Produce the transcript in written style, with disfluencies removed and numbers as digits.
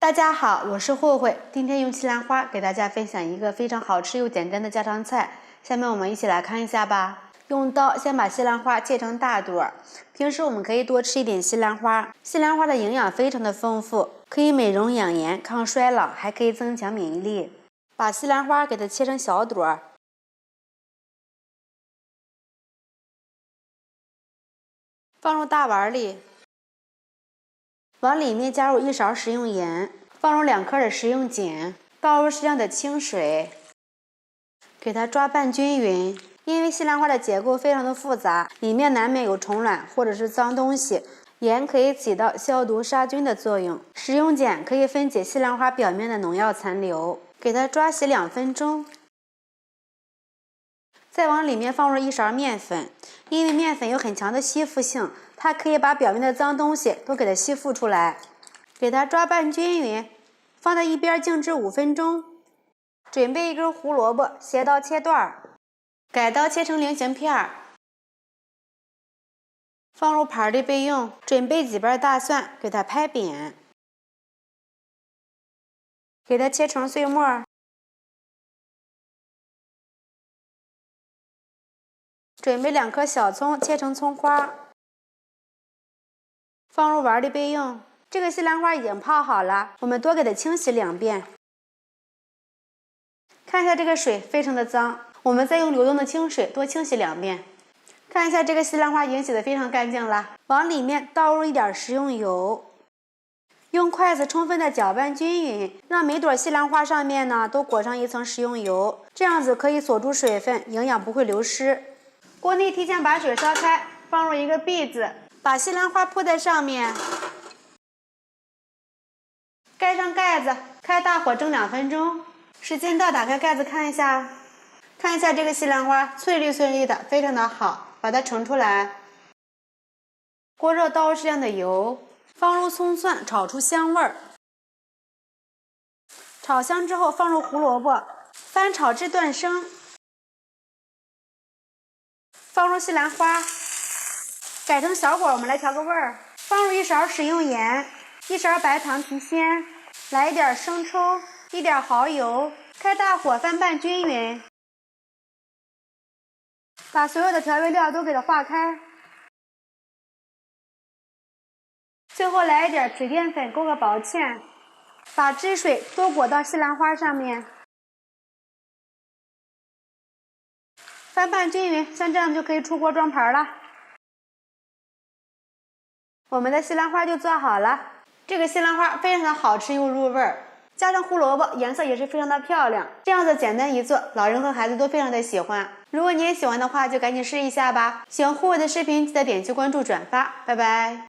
大家好，我是慧慧，今天用西兰花给大家分享一个非常好吃又简单的家常菜。下面我们一起来看一下吧。用刀先把西兰花切成大朵。平时我们可以多吃一点西兰花，西兰花的营养非常的丰富，可以美容养颜、抗衰老，还可以增强免疫力。把西兰花给它切成小朵，放入大碗里，往里面加入1勺食用盐，放入2颗的食用碱，倒入适量的清水，给它抓拌均匀。因为西兰花的结构非常的复杂，里面难免有虫卵或者是脏东西，盐可以起到消毒杀菌的作用，食用碱可以分解西兰花表面的农药残留，给它抓洗2分钟。再往里面放入1勺面粉，因为面粉有很强的吸附性，它可以把表面的脏东西都给它吸附出来。给它抓拌均匀，放在一边静置5分钟。准备1根胡萝卜，斜刀切段，改刀切成菱形片，放入盘里备用。准备几瓣大蒜，给它拍扁，给它切成碎末。准备2颗小葱，切成葱花，放入碗里备用。这个西兰花已经泡好了，我们多给它清洗2遍。看一下这个水非常的脏，我们再用流动的清水多清洗2遍。看一下这个西兰花已经洗得非常干净了，往里面倒入一点食用油，用筷子充分的搅拌均匀，让每朵西兰花上面呢都裹上1层食用油，这样子可以锁住水分，营养不会流失。锅内提前把水烧开，放入1个篦子，把西兰花铺在上面，盖上盖子，开大火蒸2分钟。时间到，打开盖子看一下，这个西兰花翠绿翠绿的，非常的好，把它盛出来。锅热，倒入适量的油，放入葱蒜，炒出香味儿。炒香之后，放入胡萝卜，翻炒至断生。放入西兰花，改成小果，我们来调个味儿。放入1勺食用盐，1勺白糖提鲜，来一点生抽，1点蚝油，开大火翻拌均匀。把所有的调味料都给它化开。最后来一点指淀粉勾个薄芡，把汁水多裹到西兰花上面，翻拌均匀，像这样就可以出锅装盘了。我们的西兰花就做好了。这个西兰花非常的好吃又入味儿，加上胡萝卜，颜色也是非常的漂亮。这样子简单一做，老人和孩子都非常的喜欢。如果你也喜欢的话，就赶紧试一下吧。喜欢慧慧的视频，记得点击关注、转发，拜拜。